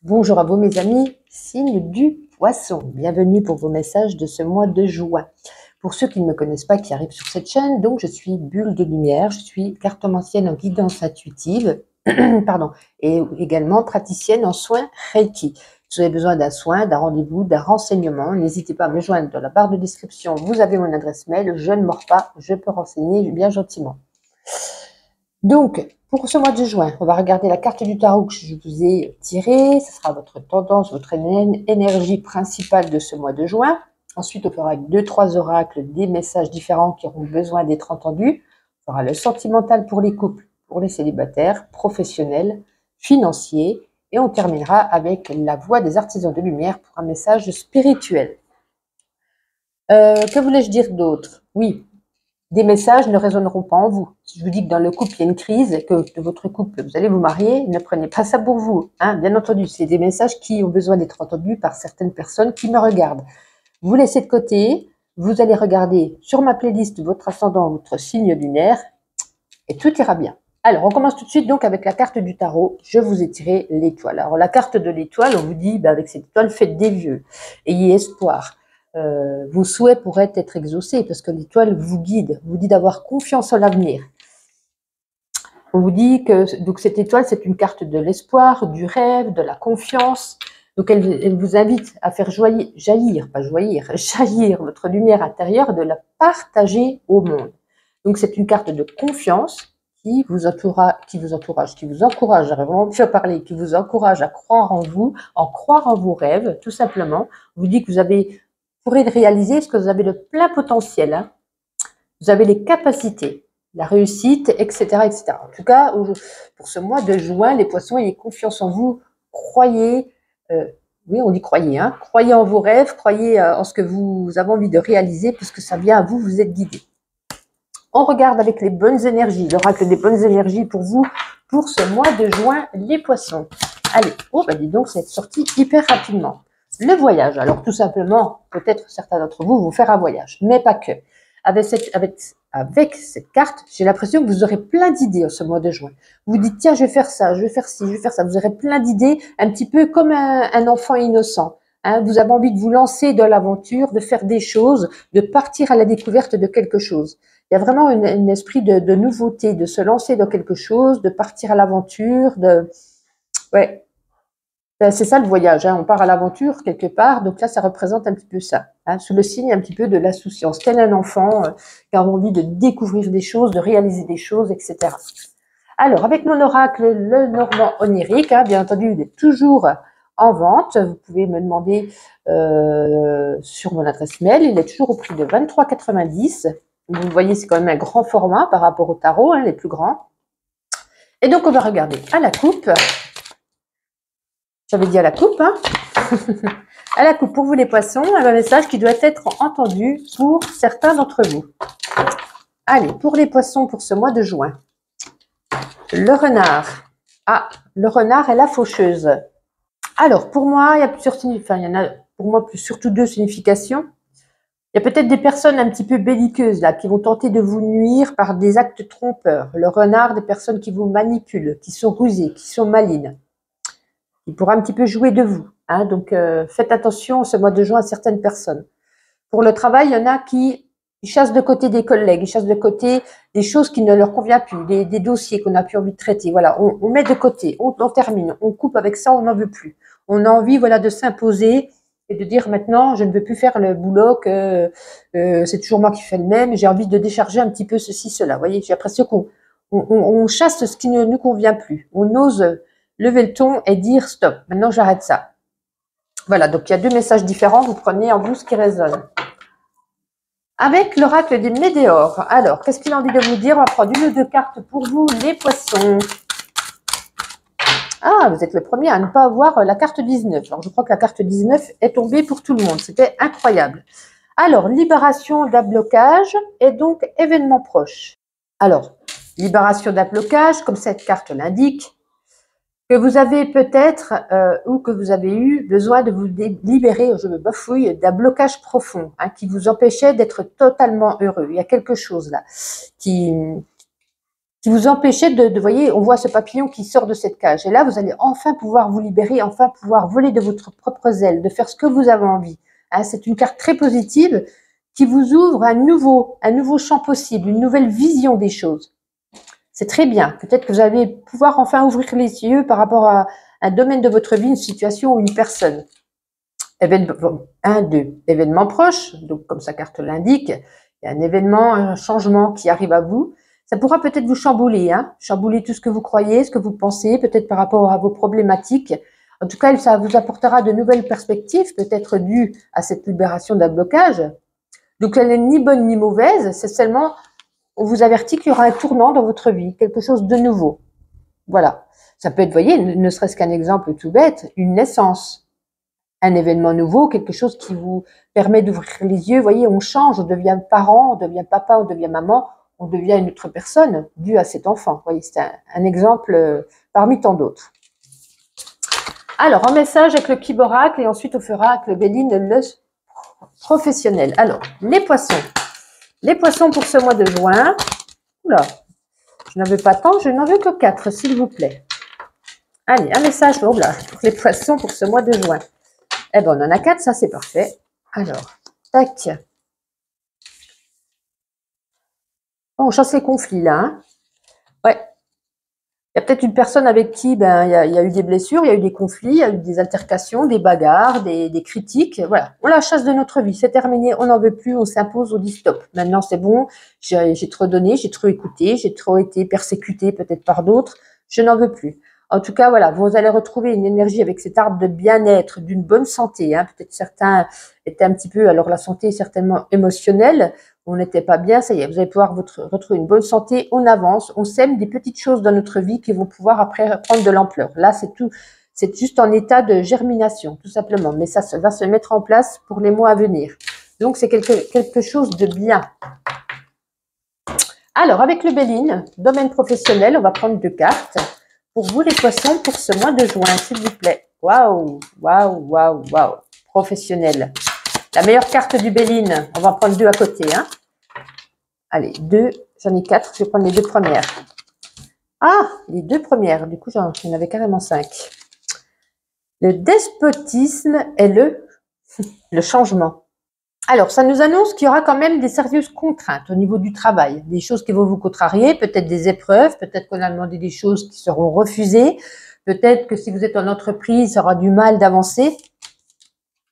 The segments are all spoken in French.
Bonjour à vous mes amis, signe du poisson. Bienvenue pour vos messages de ce mois de juin. Pour ceux qui ne me connaissent pas, qui arrivent sur cette chaîne, donc je suis Bulle de Lumière, je suis cartomancienne en guidance intuitive, pardon, et également praticienne en soins Reiki. Si vous avez besoin d'un soin, d'un rendez-vous, d'un renseignement, n'hésitez pas à me joindre dans la barre de description. Vous avez mon adresse mail, je ne mords pas, je peux renseigner bien gentiment. Donc, pour ce mois de juin, on va regarder la carte du tarot que je vous ai tirée. Ce sera votre tendance, votre énergie principale de ce mois de juin. Ensuite, on fera 2-3 oracles, des messages différents qui auront besoin d'être entendus. On fera le sentimental pour les couples, pour les célibataires, professionnels, financiers. Et on terminera avec la voix des artisans de lumière pour un message spirituel. Que voulais-je dire d'autre? Oui. Des messages ne résonneront pas en vous. Si je vous dis que dans le couple, il y a une crise, que de votre couple, vous allez vous marier, ne prenez pas ça pour vous. Hein. Bien entendu, c'est des messages qui ont besoin d'être entendus par certaines personnes qui me regardent. Vous laissez de côté, vous allez regarder sur ma playlist votre ascendant, votre signe lunaire, et tout ira bien. Alors, on commence tout de suite donc avec la carte du tarot. Je vous ai tiré l'étoile. Alors, la carte de l'étoile, on vous dit, avec cette étoile, faites des vœux, ayez espoir. Vos souhaits pourraient être exaucés parce que l'étoile vous dit d'avoir confiance en l'avenir. On vous dit que donc cette étoile, c'est une carte de l'espoir, du rêve, de la confiance. Donc elle vous invite à faire jaillir votre lumière intérieure et de la partager au monde. Donc c'est une carte de confiance qui vous encourage, j'aurais vraiment pu en parler, qui vous encourage à croire en vous, en croire en vos rêves, tout simplement. On vous dit que vous pourrez le réaliser parce que vous avez le plein potentiel. Hein. Vous avez les capacités, la réussite, etc., etc. En tout cas, pour ce mois de juin, les poissons, ayez confiance en vous, croyez, oui, on dit croyez, hein, croyez en vos rêves, croyez en ce que vous avez envie de réaliser, puisque ça vient à vous, vous êtes guidé. On regarde avec les bonnes énergies, l'oracle des bonnes énergies pour vous, pour ce mois de juin, les poissons. Allez, oh, bah dis donc, c'est sorti hyper rapidement. Le voyage, alors tout simplement, peut-être certains d'entre vous vont faire un voyage, mais pas que. Avec cette carte, j'ai l'impression que vous aurez plein d'idées en ce mois de juin. Vous vous dites, tiens, je vais faire ça, je vais faire ci, je vais faire ça. Vous aurez plein d'idées, un petit peu comme un enfant innocent. Hein, vous avez envie de vous lancer dans l'aventure, de faire des choses, de partir à la découverte de quelque chose. Il y a vraiment un esprit de nouveauté, de se lancer dans quelque chose, de partir à l'aventure, ouais. C'est ça le voyage, hein. On part à l'aventure quelque part, donc là ça représente un petit peu ça, hein, sous le signe un petit peu de l'insouciance, tel un enfant qui a envie de découvrir des choses, de réaliser des choses, etc. Alors avec mon oracle, le Normand onirique, hein, bien entendu, il est toujours en vente, vous pouvez me demander sur mon adresse mail, il est toujours au prix de 23,90 €. Vous voyez, c'est quand même un grand format par rapport au tarot, hein, les plus grands. Et donc on va regarder à la coupe. J'avais dit à la coupe, hein. À la coupe pour vous les poissons, un message qui doit être entendu pour certains d'entre vous. Allez, pour les poissons pour ce mois de juin. Le renard. Ah, le renard et la faucheuse. Alors, pour moi, il y a plusieurs significations. Enfin, il y en a pour moi surtout deux significations. Il y a peut-être des personnes un petit peu belliqueuses là qui vont tenter de vous nuire par des actes trompeurs. Le renard, des personnes qui vous manipulent, qui sont rusées, qui sont malines. Il pourra un petit peu jouer de vous. Hein, donc, faites attention ce mois de juin à certaines personnes. Pour le travail, il y en a qui chassent de côté des collègues, ils chassent de côté des choses qui ne leur conviennent plus, des dossiers qu'on n'a plus envie de traiter. Voilà, on met de côté, on termine, on coupe avec ça, on n'en veut plus. On a envie, voilà, de s'imposer et de dire maintenant, je ne veux plus faire le boulot que c'est toujours moi qui fais le même. J'ai envie de décharger un petit peu ceci, cela. Vous voyez, j'ai l'impression qu'on chasse ce qui ne nous convient plus. On ose lever le ton et dire stop, maintenant j'arrête ça. Voilà, donc il y a deux messages différents, vous prenez en vous ce qui résonne. Avec l'oracle des météores, alors qu'est-ce qu'il a envie de vous dire? On va prendre une ou deux cartes pour vous, les poissons. Ah, vous êtes le premier à ne pas avoir la carte 19. Alors je crois que la carte 19 est tombée pour tout le monde, c'était incroyable. Alors, libération d'un blocage et donc événement proche. Alors, libération d'un blocage, comme cette carte l'indique, que vous avez peut-être ou que vous avez eu besoin de vous libérer, je me bafouille, d'un blocage profond hein, qui vous empêchait d'être totalement heureux. Il y a quelque chose là qui qui vous empêchait voyez, on voit ce papillon qui sort de cette cage. Et là, vous allez enfin pouvoir vous libérer, enfin pouvoir voler de votre propre aile, de faire ce que vous avez envie. Hein, c'est une carte très positive qui vous ouvre un nouveau champ possible, une nouvelle vision des choses. C'est très bien. Peut-être que vous allez pouvoir enfin ouvrir les yeux par rapport à un domaine de votre vie, une situation ou une personne. Événement proche, donc comme sa carte l'indique, il y a un événement, un changement qui arrive à vous. Ça pourra peut-être vous chambouler, hein, chambouler tout ce que vous croyez, ce que vous pensez, peut-être par rapport à vos problématiques. En tout cas, ça vous apportera de nouvelles perspectives, peut-être dues à cette libération d'un blocage. Donc, elle n'est ni bonne ni mauvaise, c'est seulement, on vous avertit qu'il y aura un tournant dans votre vie, quelque chose de nouveau. Voilà. Ça peut être, vous voyez, ne serait-ce qu'un exemple tout bête, une naissance, un événement nouveau, quelque chose qui vous permet d'ouvrir les yeux. Vous voyez, on change, on devient parent, on devient papa, on devient maman, on devient une autre personne due à cet enfant. Vous voyez, c'est un exemple parmi tant d'autres. Alors, un message avec le Kiboracle et ensuite on fera avec le Béline, le professionnel. Alors, les poissons. Les poissons pour ce mois de juin. Oula, je n'en veux pas tant, je n'en veux que 4, s'il vous plaît. Allez, un message pour les poissons pour ce mois de juin. Eh ben, on en a 4, ça c'est parfait. Alors, tac. On chasse les conflits là. Hein. Ouais. Il y a peut-être une personne avec qui il y a eu des blessures, il y a eu des conflits, il y a eu des altercations, des bagarres, des critiques. Voilà, on la chasse de notre vie, c'est terminé, on n'en veut plus, on s'impose, on dit stop. Maintenant c'est bon, j'ai trop donné, j'ai trop écouté, j'ai trop été persécuté peut-être par d'autres, je n'en veux plus. En tout cas, voilà, vous allez retrouver une énergie avec cet arbre de bien-être, d'une bonne santé. Hein. Peut-être certains étaient un petit peu, alors la santé est certainement émotionnelle, on n'était pas bien, ça y est, vous allez pouvoir retrouver une bonne santé, on avance, on sème des petites choses dans notre vie qui vont pouvoir après prendre de l'ampleur. Là, c'est tout, c'est juste en état de germination, tout simplement, mais ça va se mettre en place pour les mois à venir. Donc, c'est quelque chose de bien. Alors, avec le Béline, domaine professionnel, on va prendre 2 cartes. Pour vous, les poissons, pour ce mois de juin, s'il vous plaît. Waouh, waouh, waouh, waouh. Professionnel. La meilleure carte du Béline, on va en prendre 2 à côté. Hein. Allez, 2, j'en ai 4, je vais prendre les 2 premières. Ah, les 2 premières, du coup, j'en avais carrément 5. Le despotisme est le changement. Alors, ça nous annonce qu'il y aura quand même des sérieuses contraintes au niveau du travail, des choses qui vont vous contrarier, peut-être des épreuves, peut-être qu'on a demandé des choses qui seront refusées, peut-être que si vous êtes en entreprise, ça aura du mal d'avancer.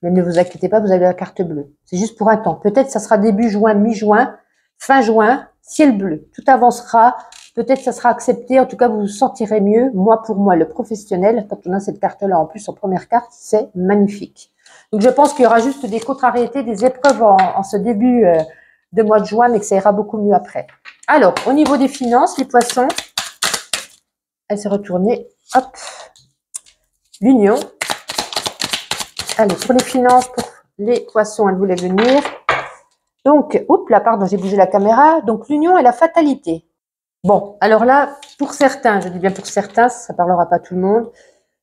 Mais ne vous inquiétez pas, vous avez la carte bleue. C'est juste pour un temps. Peut-être ça sera début juin, mi-juin, fin juin, ciel bleu. Tout avancera. Peut-être ça sera accepté. En tout cas, vous vous sentirez mieux. Moi, pour moi, le professionnel, quand on a cette carte-là en plus en première carte, c'est magnifique. Donc, je pense qu'il y aura juste des contrariétés, des épreuves en ce début de mois de juin, mais que ça ira beaucoup mieux après. Alors, au niveau des finances, les poissons, elle s'est retournée. Hop. L'union. Allez, pour les finances, pour les poissons, elle voulait venir. Donc, oups, là, pardon, j'ai bougé la caméra. Donc, l'union et la fatalité. Bon, alors là, pour certains, je dis bien pour certains, ça ne parlera pas à tout le monde.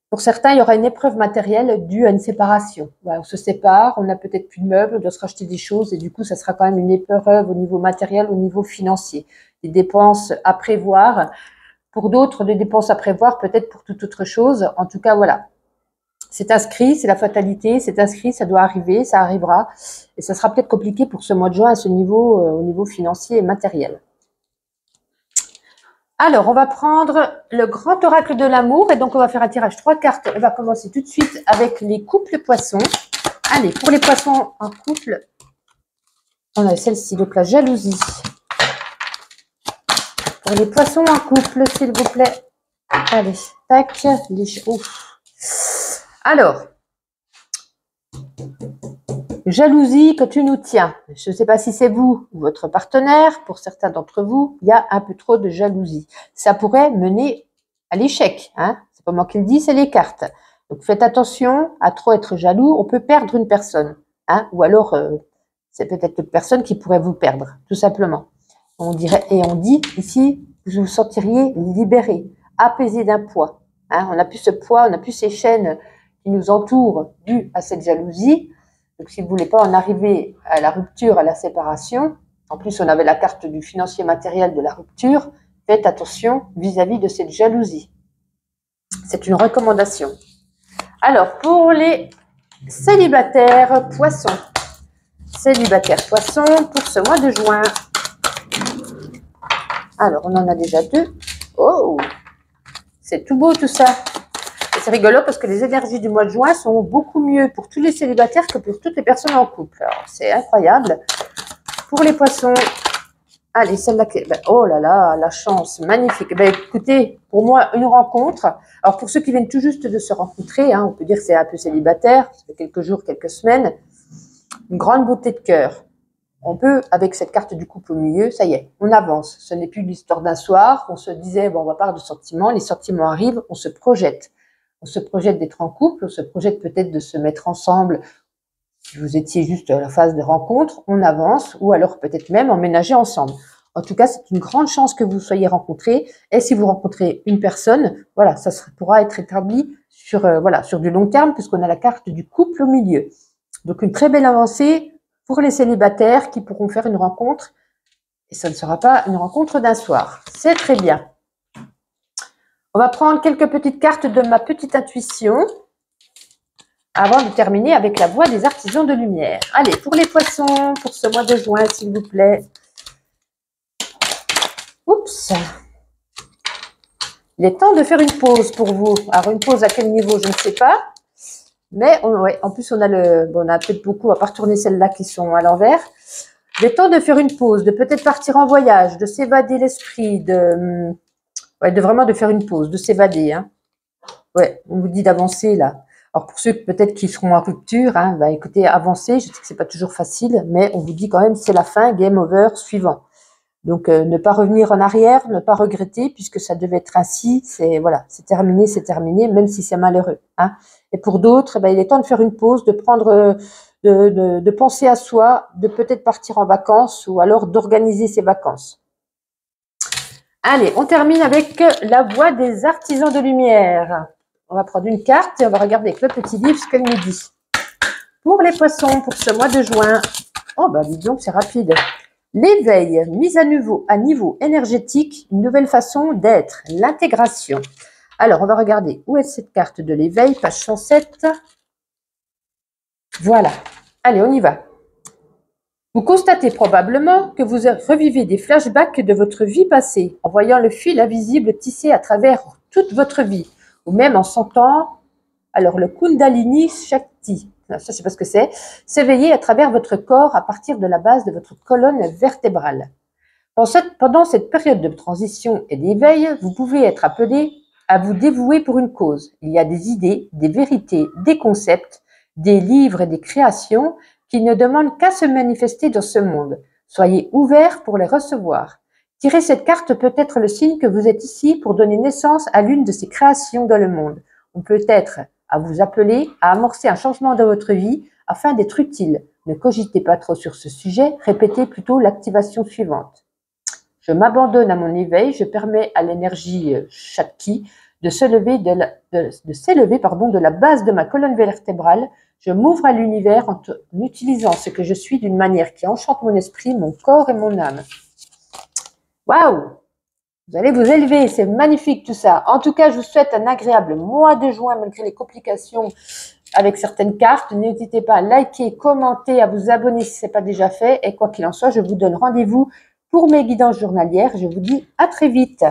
Pour certains, il y aura une épreuve matérielle due à une séparation. Voilà, on se sépare, on n'a peut-être plus de meubles, on doit se racheter des choses et du coup, ça sera quand même une épreuve au niveau matériel, au niveau financier. Des dépenses à prévoir. Pour d'autres, des dépenses à prévoir, peut-être pour toute autre chose. En tout cas, voilà. C'est inscrit, c'est la fatalité, c'est inscrit, ça doit arriver, ça arrivera. Et ça sera peut-être compliqué pour ce mois de juin à ce niveau, au niveau financier et matériel. Alors, on va prendre le grand oracle de l'amour et donc on va faire un tirage 3 cartes. On va commencer tout de suite avec les couples poissons. Allez, pour les poissons en couple, on a celle-ci, donc la jalousie. Pour les poissons en couple, s'il vous plaît. Allez, tac, Alors, jalousie que tu nous tiens. Je ne sais pas si c'est vous ou votre partenaire. Pour certains d'entre vous, il y a un peu trop de jalousie. Ça pourrait mener à l'échec. Hein. C'est pas moi qui le dis, c'est les cartes. Donc faites attention à trop être jaloux. On peut perdre une personne. Hein. Ou alors, c'est peut-être une personne qui pourrait vous perdre, tout simplement. On dirait, et on dit ici, vous vous sentiriez libéré, apaisé d'un poids. Hein. On n'a plus ce poids, on n'a plus ces chaînes qui nous entourent dues à cette jalousie. Donc, si vous ne voulez pas en arriver à la rupture, à la séparation, en plus, on avait la carte du financier matériel de la rupture, Faites attention vis-à-vis de cette jalousie. C'est une recommandation. Alors, pour les célibataires poissons. Célibataires poissons pour ce mois de juin. Alors, on en a déjà 2. Oh, c'est tout beau tout ça. C'est rigolo parce que les énergies du mois de juin sont beaucoup mieux pour tous les célibataires que pour toutes les personnes en couple. Alors, c'est incroyable. Pour les poissons, allez, celle-là, oh là là, la chance, magnifique. Ben, écoutez, pour moi, une rencontre. Alors, pour ceux qui viennent tout juste de se rencontrer, on peut dire que c'est un peu célibataire, ça fait quelques jours, quelques semaines, une grande beauté de cœur. On peut, avec cette carte du couple au milieu, ça y est, on avance. Ce n'est plus l'histoire d'un soir, on se disait, bon, on va parler de sentiments, les sentiments arrivent, on se projette. On se projette d'être en couple, on se projette peut-être de se mettre ensemble. Si vous étiez juste à la phase de rencontre, on avance, ou alors peut-être même emménager ensemble. En tout cas, c'est une grande chance que vous soyez rencontrés. Et si vous rencontrez une personne, voilà, ça pourra être établi sur, sur du long terme, puisqu'on a la carte du couple au milieu. Donc, une très belle avancée pour les célibataires qui pourront faire une rencontre. Et ça ne sera pas une rencontre d'un soir. C'est très bien. On va prendre quelques petites cartes de ma petite intuition avant de terminer avec la voix des artisans de lumière. Allez, pour les poissons, pour ce mois de juin, s'il vous plaît. Oups. Il est temps de faire une pause pour vous. Alors, une pause à quel niveau, je ne sais pas. Mais, en plus, on a peut-être beaucoup, à part tourner celles-là qui sont à l'envers. Il est temps de faire une pause, de peut-être partir en voyage, de s'évader l'esprit, de vraiment de faire une pause, de s'évader. Ouais, on vous dit d'avancer là. Alors pour ceux peut-être qui seront en rupture, écoutez, avancez. Je sais que c'est pas toujours facile, mais on vous dit quand même c'est la fin, game over, suivant. Donc ne pas revenir en arrière, ne pas regretter puisque ça devait être ainsi. C'est terminé, même si c'est malheureux. Et pour d'autres, il est temps de faire une pause, de prendre, de penser à soi, de peut-être partir en vacances ou alors d'organiser ses vacances. Allez, on termine avec la voix des artisans de lumière. On va prendre une carte et on va regarder avec le petit livre ce qu'elle nous dit. Pour les poissons, pour ce mois de juin, dis donc, c'est rapide. L'éveil, mise à niveau énergétique, une nouvelle façon d'être, l'intégration. Alors, on va regarder où est cette carte de l'éveil, page 107. Voilà. Allez, on y va. Vous constatez probablement que vous revivez des flashbacks de votre vie passée, en voyant le fil invisible tissé à travers toute votre vie, ou même en sentant, alors le Kundalini Shakti, ça je sais pas ce que c'est, s'éveiller à travers votre corps à partir de la base de votre colonne vertébrale. Pendant cette période de transition et d'éveil, vous pouvez être appelé à vous dévouer pour une cause. Il y a des idées, des vérités, des concepts, des livres et des créations qui ne demandent qu'à se manifester dans ce monde. Soyez ouverts pour les recevoir. Tirer cette carte peut être le signe que vous êtes ici pour donner naissance à l'une de ces créations dans le monde. On peut être à vous appeler à amorcer un changement dans votre vie afin d'être utile. Ne cogitez pas trop sur ce sujet, répétez plutôt l'activation suivante. Je m'abandonne à mon éveil, je permets à l'énergie Shakti de s'élever de la base de ma colonne vertébrale. Je m'ouvre à l'univers en utilisant ce que je suis d'une manière qui enchante mon esprit, mon corps et mon âme. Waouh! Vous allez vous élever, c'est magnifique tout ça. En tout cas, je vous souhaite un agréable mois de juin malgré les complications avec certaines cartes. N'hésitez pas à liker, commenter, à vous abonner si ce n'est pas déjà fait. Et quoi qu'il en soit, je vous donne rendez-vous pour mes guidances journalières. Je vous dis à très vite.